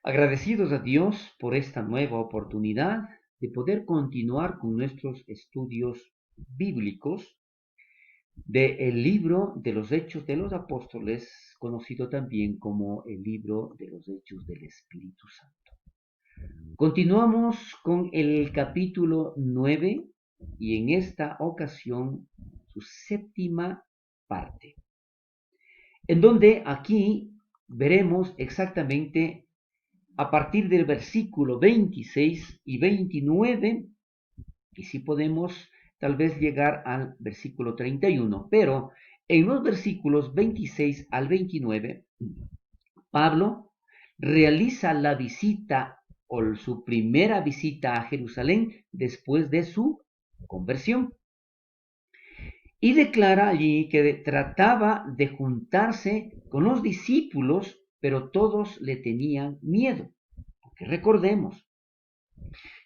Agradecidos a Dios por esta nueva oportunidad de poder continuar con nuestros estudios bíblicos del libro de los Hechos de los Apóstoles, conocido también como el libro de los Hechos del Espíritu Santo. Continuamos con el capítulo 9 y en esta ocasión su séptima parte, en donde aquí veremos exactamente a partir del versículo 26 y 29, y si podemos tal vez llegar al versículo 31, pero en los versículos 26 al 29, Pablo realiza la visita o su primera visita a Jerusalén después de su conversión y declara allí que trataba de juntarse con los discípulos, pero todos le tenían miedo. Porque recordemos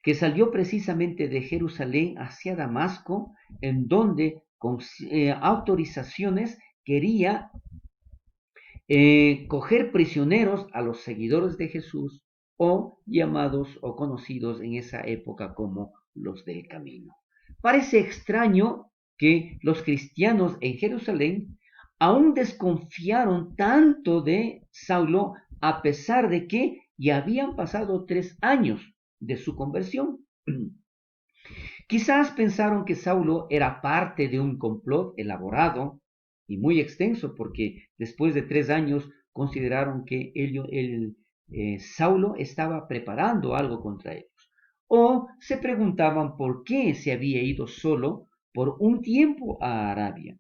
que salió precisamente de Jerusalén hacia Damasco, en donde con autorizaciones quería coger prisioneros a los seguidores de Jesús o llamados o conocidos en esa época como los del camino. Parece extraño que los cristianos en Jerusalén aún desconfiaron tanto de Saulo a pesar de que ya habían pasado 3 años de su conversión. Quizás pensaron que Saulo era parte de un complot elaborado y muy extenso, porque después de 3 años consideraron que Saulo estaba preparando algo contra ellos. O se preguntaban por qué se había ido solo por un tiempo a Arabia.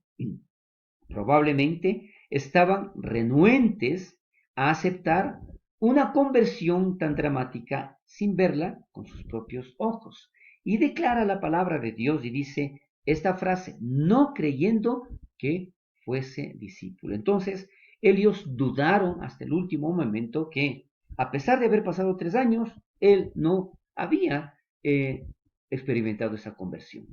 Probablemente estaban renuentes a aceptar una conversión tan dramática sin verla con sus propios ojos. Y declara la palabra de Dios y dice esta frase, no creyendo que fuese discípulo. Entonces, ellos dudaron hasta el último momento que, a pesar de haber pasado 3 años, él no había experimentado esa conversión.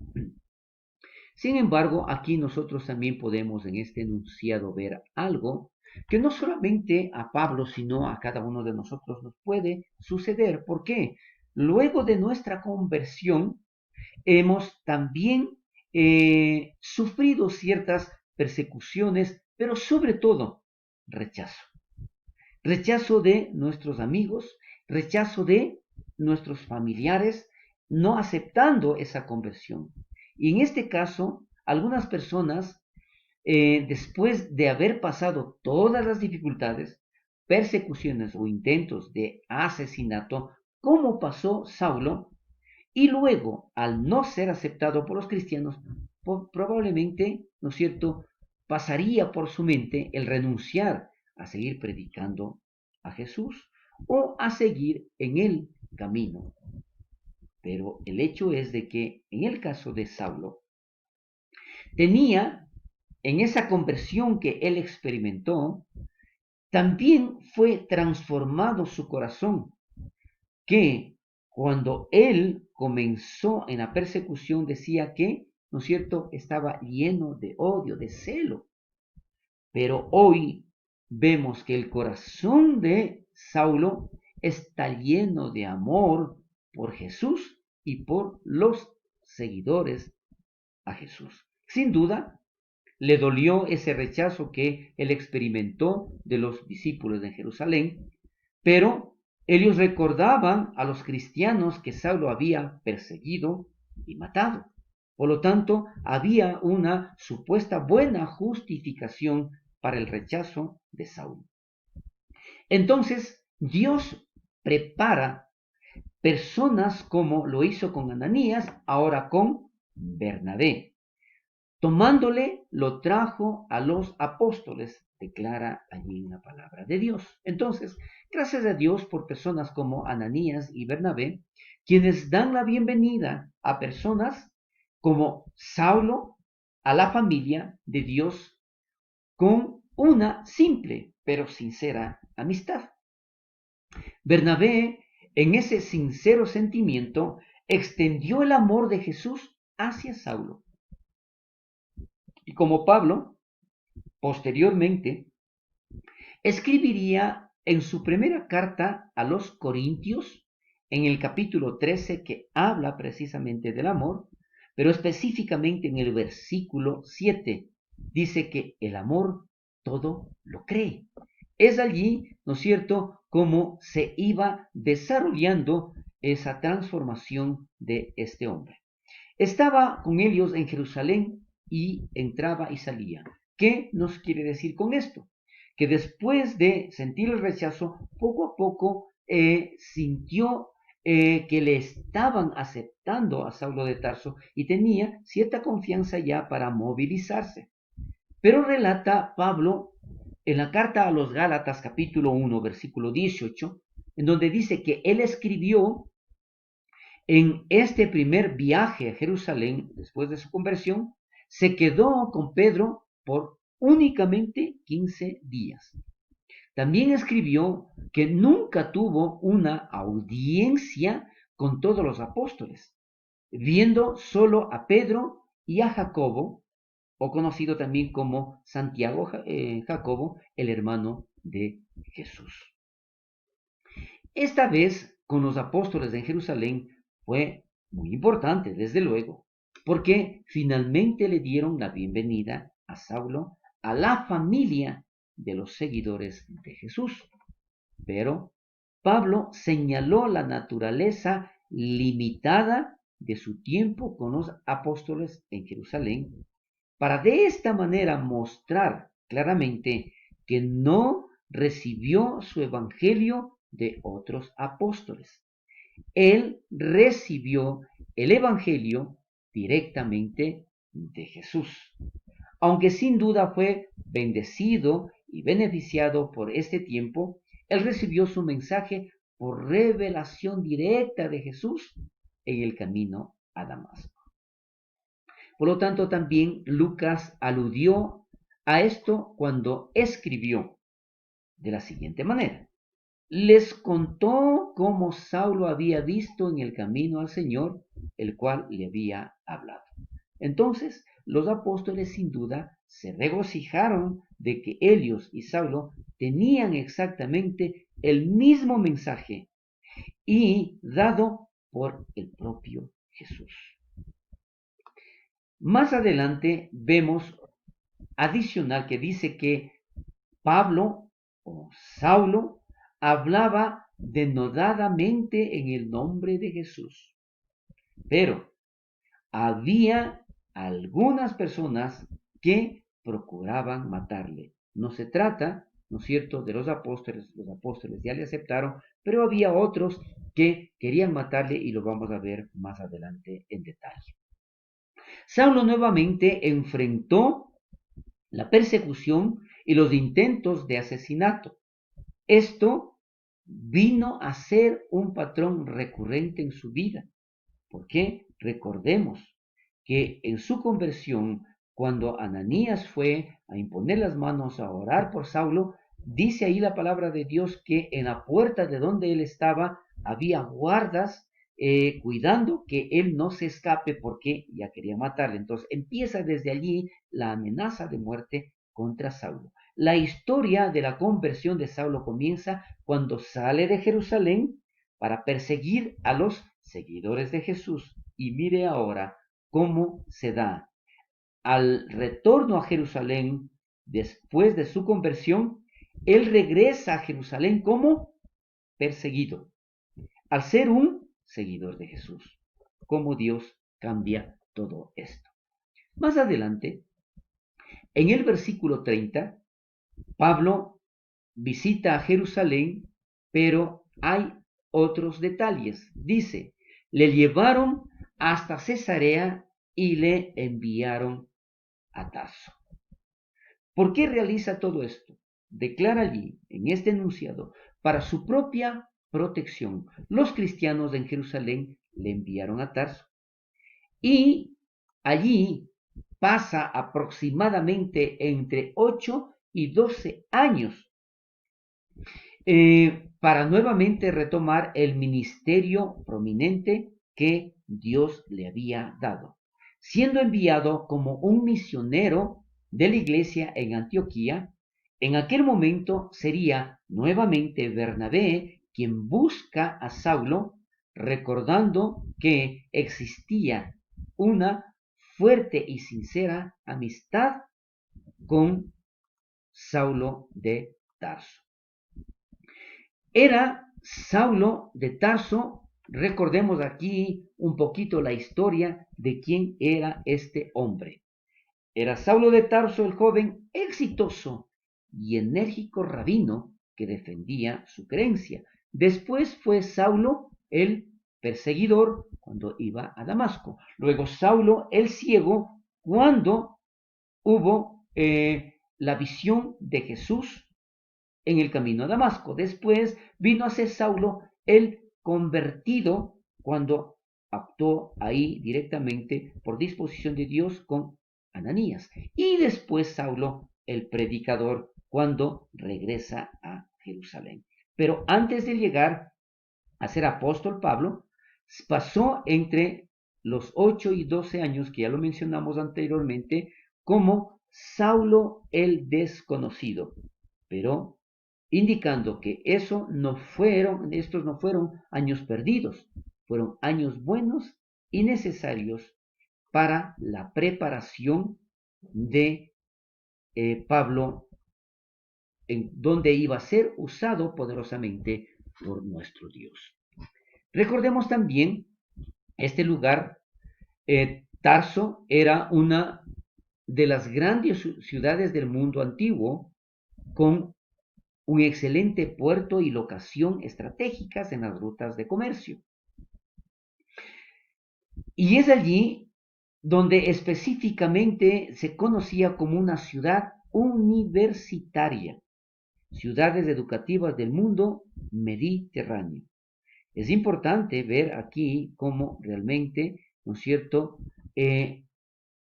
Sin embargo, aquí nosotros también podemos en este enunciado ver algo que no solamente a Pablo, sino a cada uno de nosotros nos puede suceder. ¿Por qué? Luego de nuestra conversión, hemos también sufrido ciertas persecuciones, pero sobre todo rechazo. Rechazo de nuestros amigos, rechazo de nuestros familiares, no aceptando esa conversión. Y en este caso, algunas personas, después de haber pasado todas las dificultades, persecuciones o intentos de asesinato, como pasó Saulo, y luego, al no ser aceptado por los cristianos, probablemente, ¿no es cierto?, pasaría por su mente el renunciar a seguir predicando a Jesús o a seguir en el camino. Pero el hecho es de que en el caso de Saulo, tenía en esa conversión que él experimentó, también fue transformado su corazón, que cuando él comenzó en la persecución decía que, ¿no es cierto?, estaba lleno de odio, de celo. Pero hoy vemos que el corazón de Saulo está lleno de amor por Jesús y por los seguidores a Jesús. Sin duda, le dolió ese rechazo que él experimentó de los discípulos de Jerusalén, pero ellos recordaban a los cristianos que Saulo había perseguido y matado. Por lo tanto, había una supuesta buena justificación para el rechazo de Saulo. Entonces, Dios prepara personas como lo hizo con Ananías, ahora con Bernabé. Tomándole, lo trajo a los apóstoles, declara allí en la palabra de Dios. Entonces, gracias a Dios por personas como Ananías y Bernabé, quienes dan la bienvenida a personas como Saulo, a la familia de Dios, con una simple pero sincera amistad. Bernabé, en ese sincero sentimiento, extendió el amor de Jesús hacia Saulo. Y como Pablo, posteriormente, escribiría en su primera carta a los Corintios, en el capítulo 13, que habla precisamente del amor, pero específicamente en el versículo 7, dice que el amor todo lo cree. Es allí, ¿no es cierto?, cómo se iba desarrollando esa transformación de este hombre. Estaba con ellos en Jerusalén y entraba y salía. ¿Qué nos quiere decir con esto? Que después de sentir el rechazo, poco a poco sintió que le estaban aceptando a Saulo de Tarso y tenía cierta confianza ya para movilizarse. Pero relata Pablo en la carta a los Gálatas capítulo 1 versículo 18, en donde dice que él escribió en este primer viaje a Jerusalén, después de su conversión, se quedó con Pedro por únicamente 15 días. También escribió que nunca tuvo una audiencia con todos los apóstoles, viendo solo a Pedro y a Jacobo, o conocido también como Santiago Jacobo, el hermano de Jesús. Esta vez con los apóstoles en Jerusalén fue muy importante, desde luego, porque finalmente le dieron la bienvenida a Saulo a la familia de los seguidores de Jesús. Pero Pablo señaló la naturaleza limitada de su tiempo con los apóstoles en Jerusalén, para de esta manera mostrar claramente que no recibió su evangelio de otros apóstoles. Él recibió el evangelio directamente de Jesús. Aunque sin duda fue bendecido y beneficiado por este tiempo, él recibió su mensaje por revelación directa de Jesús en el camino a Damasco. Por lo tanto, también Lucas aludió a esto cuando escribió de la siguiente manera. Les contó cómo Saulo había visto en el camino al Señor, el cual le había hablado. Entonces, los apóstoles sin duda se regocijaron de que ellos y Saulo tenían exactamente el mismo mensaje y dado por el propio Jesús. Más adelante vemos adicional que dice que Pablo o Saulo hablaba denodadamente en el nombre de Jesús. Pero había algunas personas que procuraban matarle. No se trata, ¿no es cierto?, de los apóstoles ya le aceptaron, pero había otros que querían matarle y lo vamos a ver más adelante en detalle. Saulo nuevamente enfrentó la persecución y los intentos de asesinato. Esto vino a ser un patrón recurrente en su vida, porque recordemos que en su conversión, cuando Ananías fue a imponer las manos a orar por Saulo, dice ahí la palabra de Dios que en la puerta de donde él estaba había guardas cuidando que él no se escape porque ya quería matarle. Entonces empieza desde allí la amenaza de muerte contra Saulo. La historia de la conversión de Saulo comienza cuando sale de Jerusalén para perseguir a los seguidores de Jesús. Y mire ahora cómo se da. Al retorno a Jerusalén, después de su conversión, él regresa a Jerusalén como perseguido, al ser un seguidor de Jesús. Cómo Dios cambia todo esto. Más adelante, en el versículo 30, Pablo visita a Jerusalén, pero hay otros detalles. Dice, le llevaron hasta Cesarea y le enviaron a Tarso. ¿Por qué realiza todo esto? Declara allí, en este enunciado, para su propia protección. Los cristianos en Jerusalén le enviaron a Tarso. Y allí pasa aproximadamente entre 8 y 12 años para nuevamente retomar el ministerio prominente que Dios le había dado, siendo enviado como un misionero de la iglesia en Antioquía. En aquel momento sería nuevamente Bernabé quien busca a Saulo, recordando que existía una fuerte y sincera amistad con Saulo de Tarso. Era Saulo de Tarso, recordemos aquí un poquito la historia de quién era este hombre. Era Saulo de Tarso el joven exitoso y enérgico rabino que defendía su creencia. Después fue Saulo el perseguidor cuando iba a Damasco. Luego Saulo el ciego cuando hubo la visión de Jesús en el camino a Damasco. Después vino a ser Saulo el convertido cuando actuó ahí directamente por disposición de Dios con Ananías. Y después Saulo el predicador cuando regresa a Jerusalén. Pero antes de llegar a ser apóstol Pablo, pasó entre los 8 y 12 años, que ya lo mencionamos anteriormente, como Saulo el desconocido. Pero indicando que estos no fueron años perdidos, fueron años buenos y necesarios para la preparación de Pablo, en donde iba a ser usado poderosamente por nuestro Dios. Recordemos también este lugar, Tarso era una de las grandes ciudades del mundo antiguo, con un excelente puerto y locación estratégicas en las rutas de comercio. Y es allí donde específicamente se conocía como una ciudad universitaria, ciudades educativas del mundo mediterráneo. Es importante ver aquí cómo realmente, ¿no es cierto?,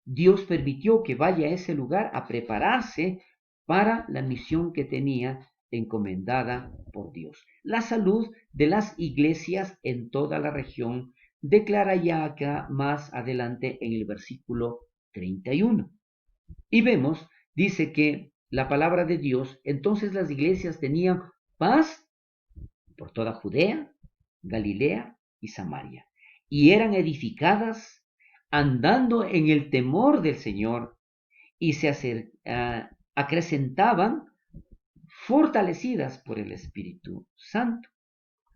Dios permitió que vaya a ese lugar a prepararse para la misión que tenía encomendada por Dios. La salud de las iglesias en toda la región declara ya acá más adelante en el versículo 31. Y vemos, dice que la palabra de Dios, entonces las iglesias tenían paz por toda Judea, Galilea y Samaria, y eran edificadas andando en el temor del Señor, y se acrecentaban fortalecidas por el Espíritu Santo.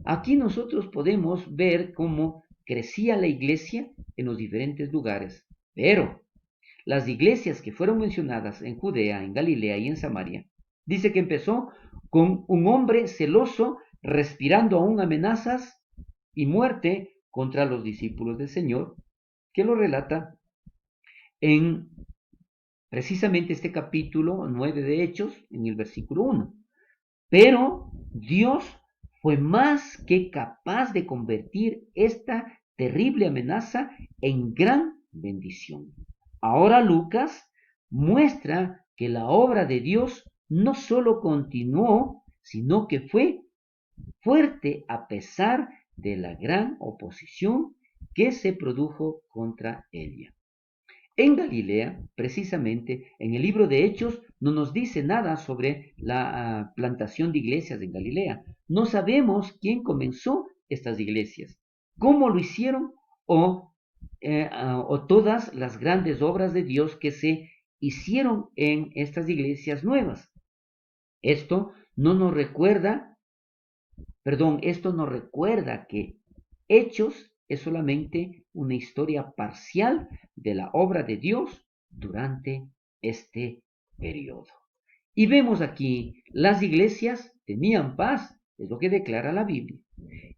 Aquí nosotros podemos ver cómo crecía la iglesia en los diferentes lugares, pero las iglesias que fueron mencionadas en Judea, en Galilea y en Samaria, dice que empezó con un hombre celoso respirando aún amenazas y muerte contra los discípulos del Señor, que lo relata en precisamente este capítulo 9 de Hechos, en el versículo 1. Pero Dios fue más que capaz de convertir esta terrible amenaza en gran bendición. Ahora Lucas muestra que la obra de Dios no solo continuó, sino que fue fuerte a pesar de la gran oposición que se produjo contra ella. En Galilea, precisamente, en el libro de Hechos, no nos dice nada sobre la plantación de iglesias en Galilea. No sabemos quién comenzó estas iglesias, cómo lo hicieron o todas las grandes obras de Dios que se hicieron en estas iglesias nuevas. Esto nos recuerda que Hechos es solamente una historia parcial de la obra de Dios durante este periodo. Y vemos aquí, las iglesias tenían paz, es lo que declara la Biblia.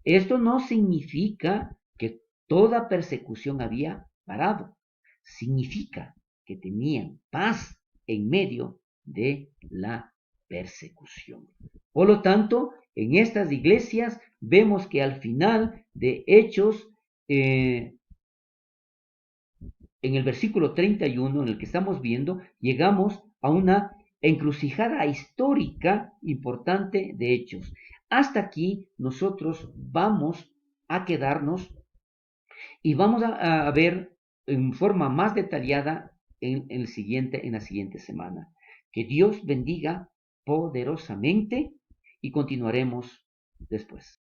Esto no significa que toda persecución había parado, significa que tenían paz en medio de la persecución. Por lo tanto, en estas iglesias vemos que al final de Hechos, en el versículo 31, en el que estamos viendo, llegamos a una encrucijada histórica importante de Hechos. Hasta aquí nosotros vamos a quedarnos y vamos a ver en forma más detallada en la siguiente semana. Que Dios bendiga poderosamente y continuaremos después.